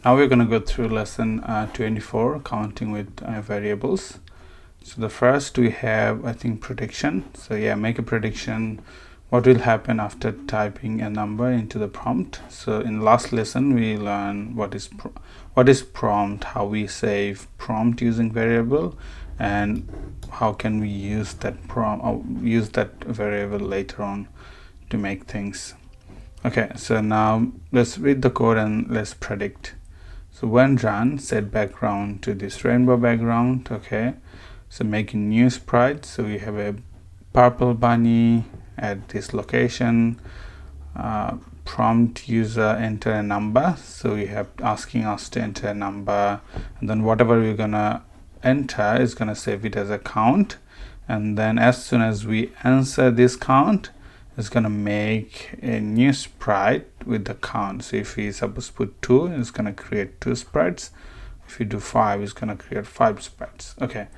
Now we're going to go through lesson 24, counting with variables. So the first we have, I think, prediction. So yeah, make a prediction what will happen after typing a number into the prompt. So in last lesson we learned what is prompt, how we save prompt using variable, and how can we use that use that variable later on to make things. Okay, so now let's read the code and let's predict. So when run, set background to this rainbow background. Okay, so making new sprite. So we have a purple bunny at this location. Prompt user enter a number. So we have asking us to enter a number, and then whatever we're gonna enter is gonna save it as a count. And then as soon as we answer this count, it's gonna make a new sprite with the count. So if we suppose put 2, it's gonna create 2 sprites. If you do 5, it's gonna create 5 sprites. Okay,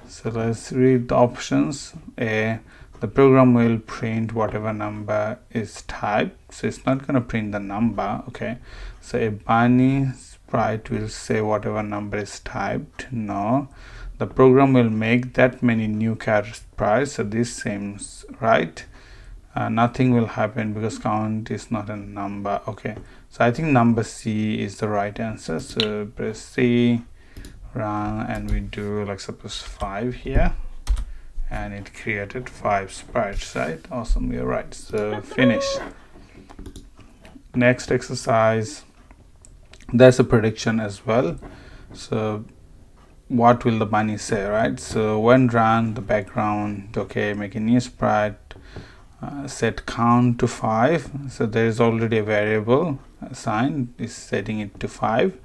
so let's read the options. The program will print whatever number is typed, so it's not gonna print the number. Okay, so a bunny sprite will say whatever number is typed. No, the program will make that many new character sprites. So this seems right. Nothing will happen because count is not a number. Okay, so I think number C is the right answer. So press C, run, and we do like suppose 5 here, and it created 5 sprites, right? Awesome, you're right. So finish. Next exercise, there's a prediction as well. So what will the bunny say, right? So when run the background, okay, make a new sprite, set count to 5. So there is already a variable assigned, is setting it to 5,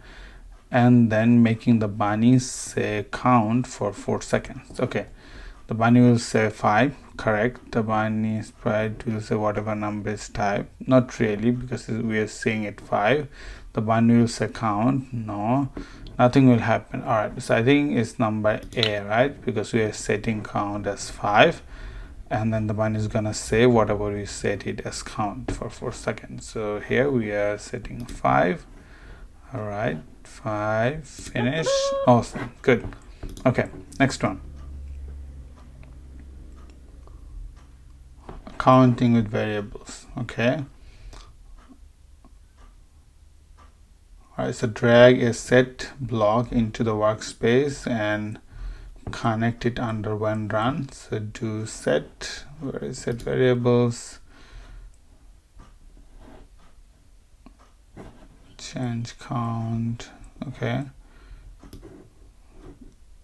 and then making the bunny say count for 4 seconds. Okay, the bunny will say 5, correct. The bunny sprite will say whatever number is typed. Not really, because we are seeing it 5. The bunny will say count. No, nothing will happen. All right, so I think it's number A, right? Because we are setting count as 5, and then the bunny is gonna say whatever we set it as count for 4 seconds. So here we are setting 5. All right, 5, finish. Awesome, good. Okay, next one. Counting with variables. Okay, all right, so drag a set block into the workspace and connect it under when run. So do set, where is set variables, change count. Okay,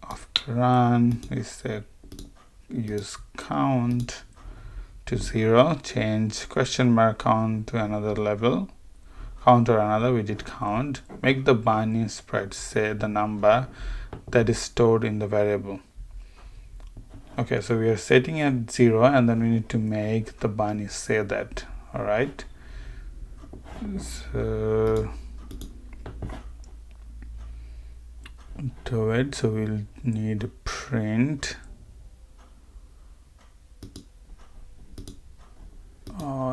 after run we say use count to 0, change question mark count to another level, count or another, we did count. Make the bunny sprite say the number that is stored in the variable. Okay, so we are setting at 0, and then we need to make the bunny say that. All right, so do it. So we'll need print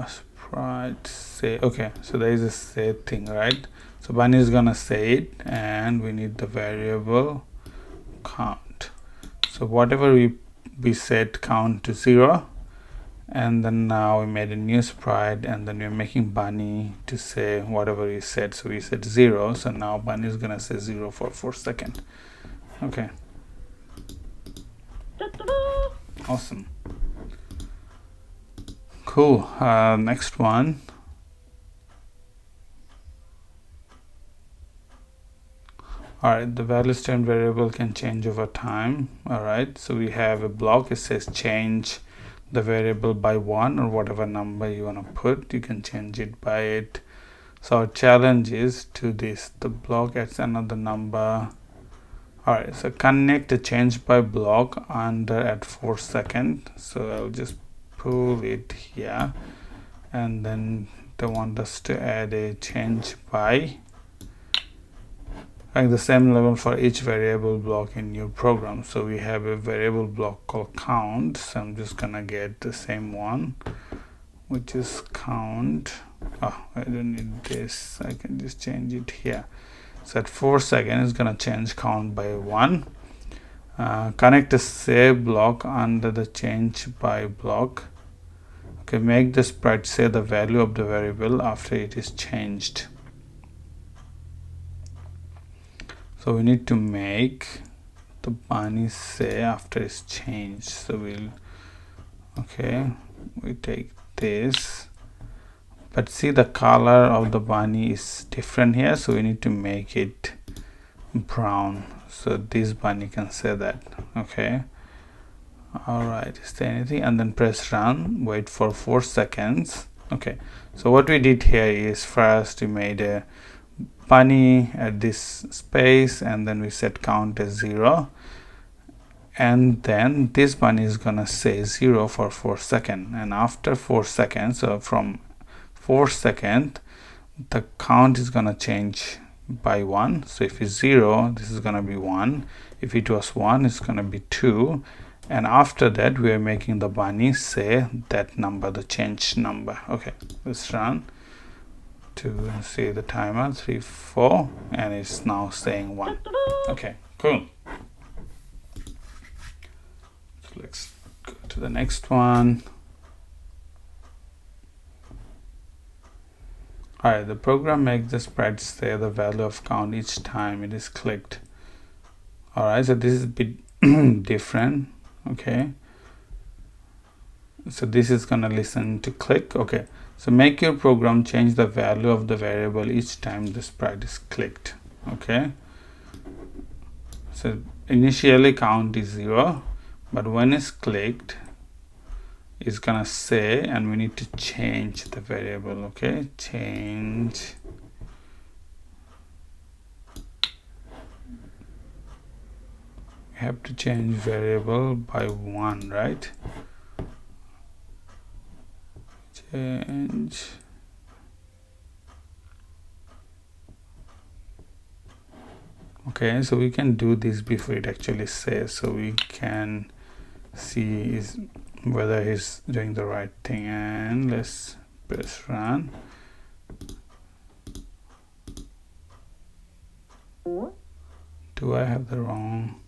sprite say. Okay, so there is a say thing, right? So bunny is gonna say it, and we need the variable count. So whatever we set count to 0, and then now we made a new sprite, and then we're making bunny to say whatever we said. So we said 0, so now bunny is gonna say 0 for 4 seconds. Okay, awesome, cool. Next one. All right, the value string variable can change over time. All right, so we have a block, it says change the variable by 1, or whatever number you want to put, you can change it by it. So our challenge is to this, the block adds another number. All right, so connect the change by block under at 4 seconds. So I'll just pull it here, and then they want us to add a change by, like the same level for each variable block in your program. So we have a variable block called count, so I'm just gonna get the same one, which is count. Oh, I don't need this, I can just change it here. So at 4 seconds, it's going to change count by 1. Connect a save block under the change by block. Okay, make the sprite say the value of the variable after it is changed. So we need to make the bunny say after it's changed. So we take this, but see the color of the bunny is different here, so we need to make it brown so this bunny can say that. Okay, all right, is there anything? And then press run, wait for 4 seconds. Okay, so what we did here is first we made a bunny at this space, and then we set count as 0, and then this bunny is gonna say 0 for 4 seconds, and after 4 seconds, so from 4 seconds the count is gonna change by 1. So if it's 0, this is gonna be 1. If it was 1, it's gonna be 2, and after that we are making the bunny say that number, the change number. Okay, let's run to see the timer. 3, 4, and it's now saying 1. Okay, cool. So let's go to the next one. Alright, the program makes the sprite say the value of count each time it is clicked. Alright, so this is a bit different. Okay, so this is gonna listen to click. Okay, so make your program change the value of the variable each time the sprite is clicked. Okay, so initially count is 0, but when it's clicked it's gonna say, and we need to change the variable. Okay, change have to change variable by 1, right? Change. Okay, so we can do this before it actually says, so we can see whether he's doing the right thing. And let's press run. Do I have the wrong?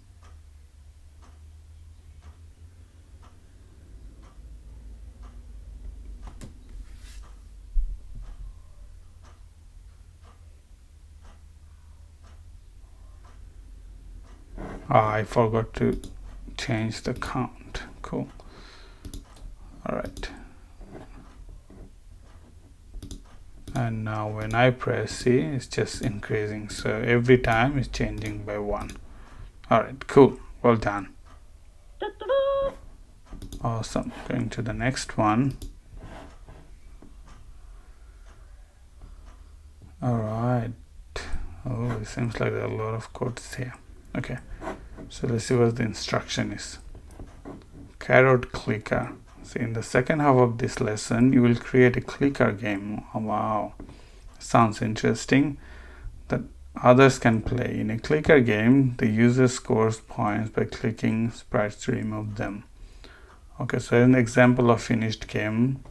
I forgot to change the count. Cool. All right. And now when I press C, it's just increasing. So every time it's changing by 1. All right, cool. Well done. Awesome. Going to the next one. All right. Oh, it seems like there are a lot of codes here. Okay, so let's see what the instruction is. Carrot clicker. So in the second half of this lesson, you will create a clicker game. Oh, wow, sounds interesting, that others can play. In a clicker game, the user scores points by clicking sprites to remove them. Okay, so an example of finished game,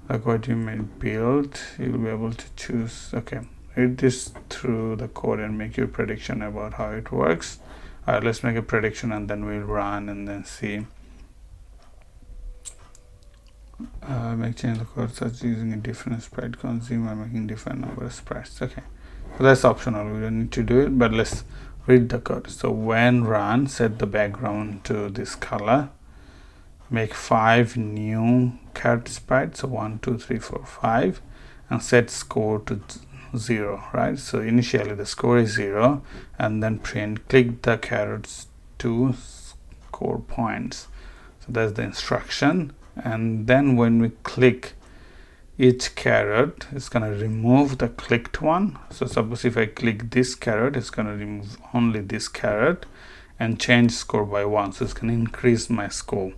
like what you may build, you'll be able to choose. Okay, read this through the code and make your prediction about how it works. All right, let's make a prediction and then we'll run and then see. Make change the code such using a different sprite consumer, making different number of sprites. Okay, so that's optional, we don't need to do it, but let's read the code. So when run, set the background to this color, make 5 new carrot sprites, so 1, 2, 3, 4, 5, and set score to 0, right? So initially the score is 0, and then print click the carrots to score points. So that's the instruction. And then when we click each carrot, it's going to remove the clicked one. So suppose if I click this carrot, it's going to remove only this carrot and change score by 1, so it's going to increase my score.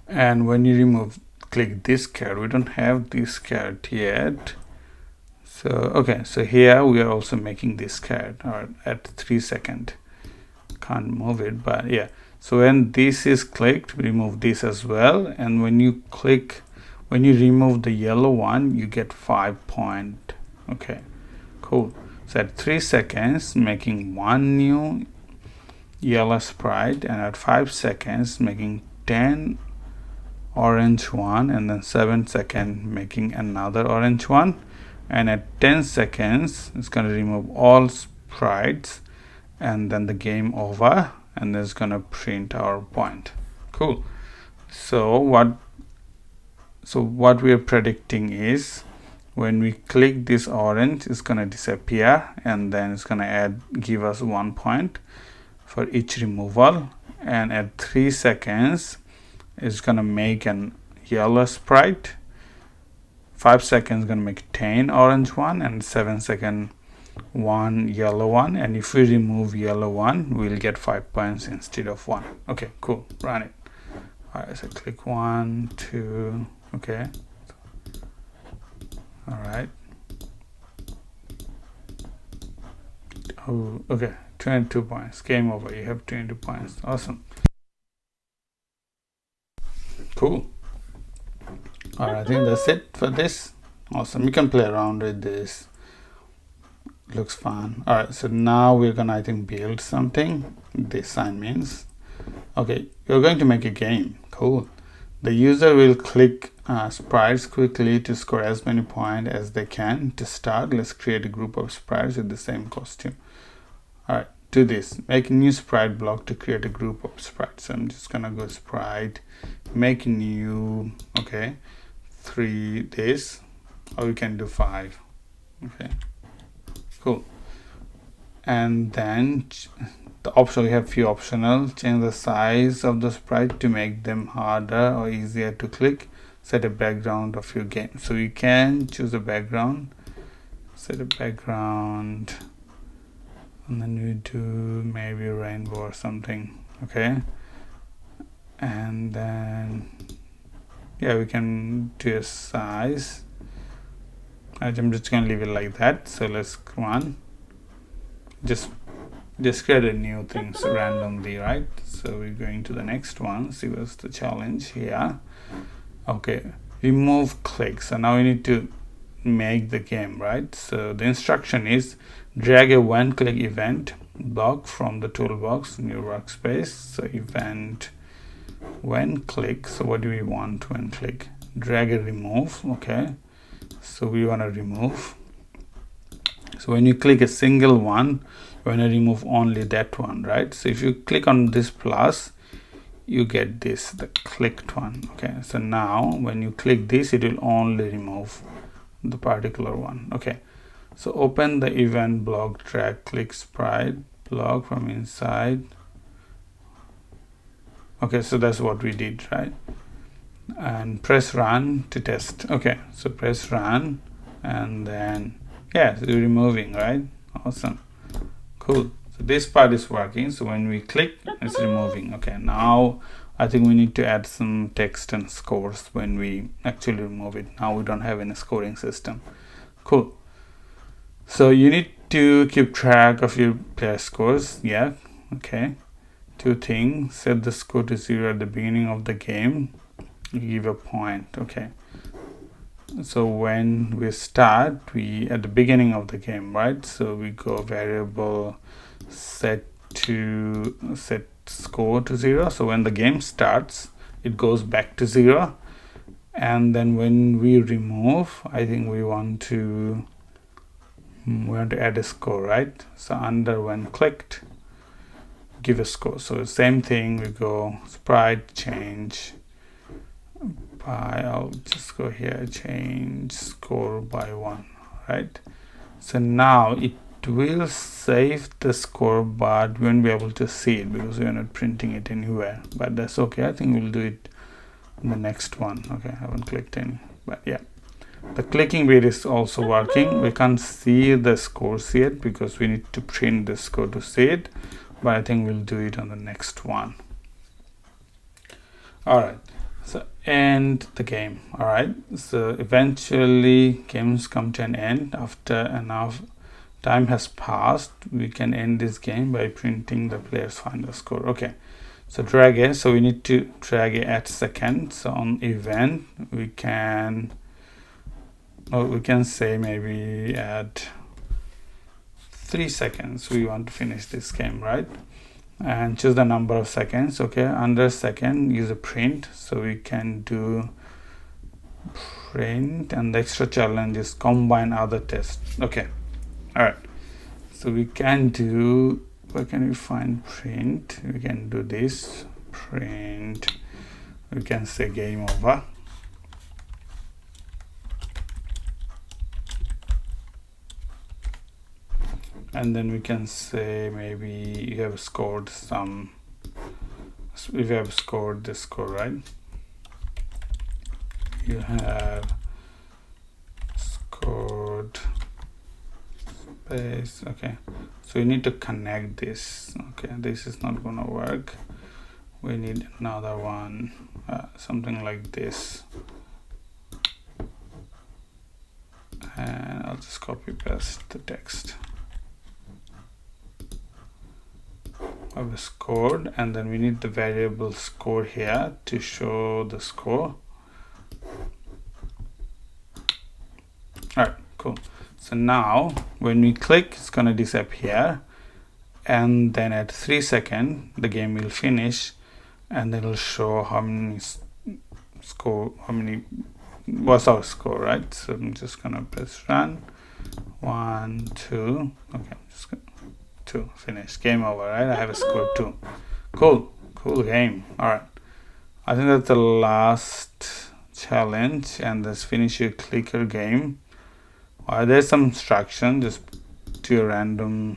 And when you click this carrot, we don't have this carrot yet. So okay, so here we are also making this carrot at 3 seconds. Can't move it, but yeah. So when this is clicked, we remove this as well. And when you remove the yellow one, you get 5 points. Okay, cool. So at 3 seconds making one new yellow sprite, and at 5 seconds making 10 orange one, and then 7 seconds making another orange one, and at 10 seconds it's going to remove all sprites, and then the game over, and it's going to print our point. Cool. So what we are predicting is when we click this orange, it's going to disappear, and then it's going to give us 1 point for each removal, and at 3 seconds it's going to make an yellow sprite, 5 seconds going to make 10 orange one, and 7 seconds one yellow one, and if we remove yellow one we'll get 5 points instead of 1. Okay, cool, run it. Alright, so click 1, 2, okay, alright. Oh, okay, 22 points, game over, you have 22 points, awesome. Cool. Alright, I think that's it for this. Awesome, you can play around with this, looks fun. Alright, so now we're gonna, I think, build something. This sign means, okay, you're going to make a game. Cool. The user will click sprites quickly to score as many points as they can. To start, let's create a group of sprites with the same costume. Alright, do this. Make a new sprite block to create a group of sprites. So I'm just gonna go sprite, make new, okay, 3 this, or we can do 5. Okay, cool. And then the option, we have few optional. Change the size of the sprite to make them harder or easier to click. Set a background of your game. So you can choose a background, set a background, and then we do maybe rainbow or something. Okay, and then yeah, we can do a size. I'm just gonna leave it like that. So let's run. Just create a new things randomly, right? So we're going to the next one. See what's the challenge here. Okay, remove clicks. So now we need to make the game, right? So the instruction is drag a one-click event block from the toolbox in your workspace. So event when click. So what do we want when click? Drag a remove. Okay, so we want to remove. So when you click a single one, you want to remove only that one, right? So if you click on this plus, you get this, the clicked one. Okay, so now when you click this, it will only remove the particular one. Okay, so open the event block, drag click sprite block from inside. Okay, so that's what we did, right? And press run to test. Okay, so press run, and then yeah, so you're removing, right? Awesome, cool. So this part is working. So when we click, it's removing. Okay, now I think we need to add some text and scores when we actually remove it. Now we don't have any scoring system. Cool. So you need to keep track of your player scores. Yeah, okay. 2 things: set the score to 0 at the beginning of the game, give a point. Okay, so when we start, we at the beginning of the game, right? So we go variable set score to 0. So when the game starts, it goes back to 0. And then when we remove, I think we want to add a score, right? So under when clicked, give a score. So same thing, we go sprite change by, I'll just go here, change score by 1, right? So now it will save the score, but we won't be able to see it because we are not printing it anywhere, but that's okay. I think we'll do it in the next one. Okay, I haven't clicked any, but yeah, the clicking bit is also working. We can't see the scores yet because we need to print the score to see it, but I think we'll do it on the next one. All right, so end the game. All right, so eventually games come to an end. After enough time has passed, we can end this game by printing the player's final score. Okay, so drag it. So we need to drag it at second. So on event, we can say maybe at 3 seconds we want to finish this game, right? And choose the number of seconds. Okay, under second use a print, so we can do print, and the extra challenge is combine other tests. Okay, all right, so we can do, where can we find print? We can do this print, we can say game over. And then we can say maybe you have scored some, if you have scored the score, right? You have scored space. Okay, so you need to connect this. Okay, this is not gonna work. We need another one, something like this. And I'll just copy paste the text. I've scored, and then we need the variable score here to show the score. All right, cool. So now when we click, it's going to disappear, and then at 3 seconds the game will finish, and it'll show how many score, how many was our score, right? So I'm just gonna press run. 1 2. Okay, I'm just gonna 2, finish, game over, right? I have a score 2. Cool game. All right, I think that's the last challenge, and let's finish your clicker game. There's some instruction, just do a random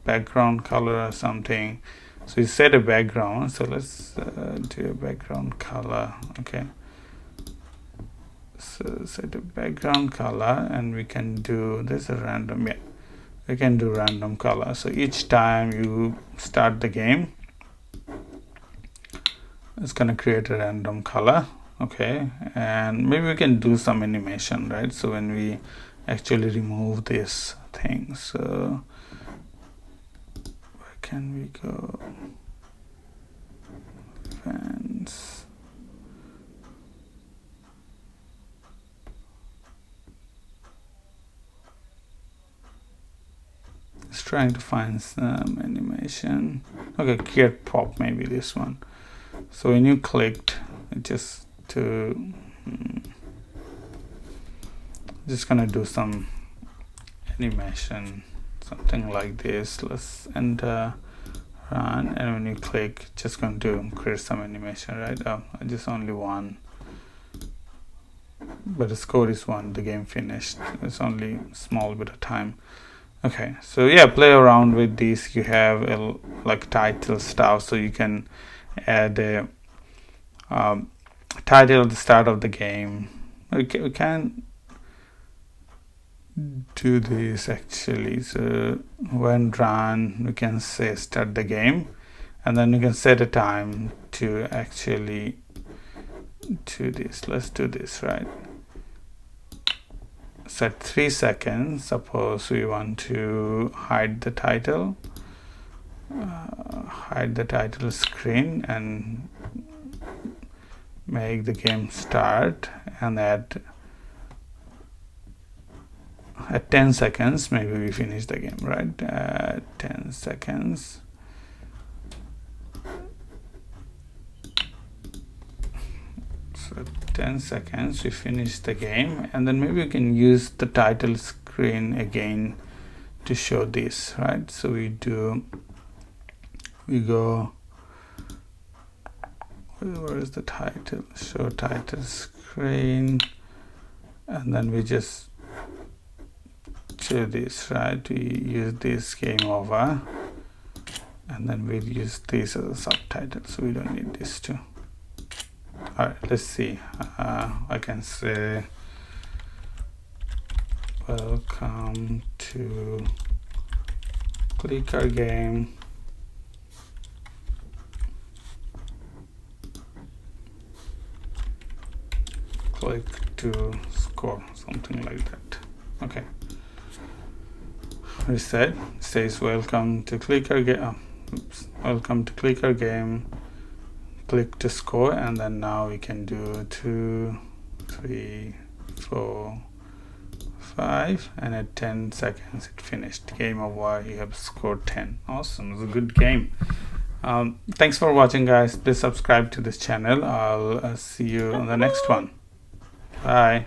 background color or something. So you set a background, so let's do a background color. Okay, so set a background color, and we can do this a random, yeah, we can do random color. So each time you start the game, it's gonna create a random color. Okay, and maybe we can do some animation, right? So when we actually remove this thing, so where can we go? Fans. Just trying to find some animation. Okay, create pop, maybe this one. So when you clicked, it just to just gonna do some animation, something like this. Let's enter, run, and when you click, just going to create some animation, right? Just only one, but the score is 1. The game finished. It's only small bit of time. Okay, so yeah, play around with this. You have a, like title stuff, so you can add a title at the start of the game. We can do this actually. So when run, we can say start the game, and then you can set a time to actually do this. Let's do this, right? Set 3 seconds. Suppose we want to hide the title, hide the title screen, and make the game start, and at 10 seconds maybe we finish the game, right? 10 seconds. So 10 seconds we finish the game, and then maybe we can use the title screen again to show this, right? So we go, where is the title? Show title screen, and then we just do this, right? We use this game over, and then we'll use this as a subtitle, so we don't need this too. All right, let's see. I can say welcome to clicker game. Click to score, something like that. Okay, reset. Says welcome to clicker game. Welcome to clicker game. Click to score, and then now we can do 2, 3, 4, 5, and at 10 seconds it finished. Game over. You have scored 10. Awesome. It was a good game. Thanks for watching, guys. Please subscribe to this channel. I'll see you on the next one. Bye.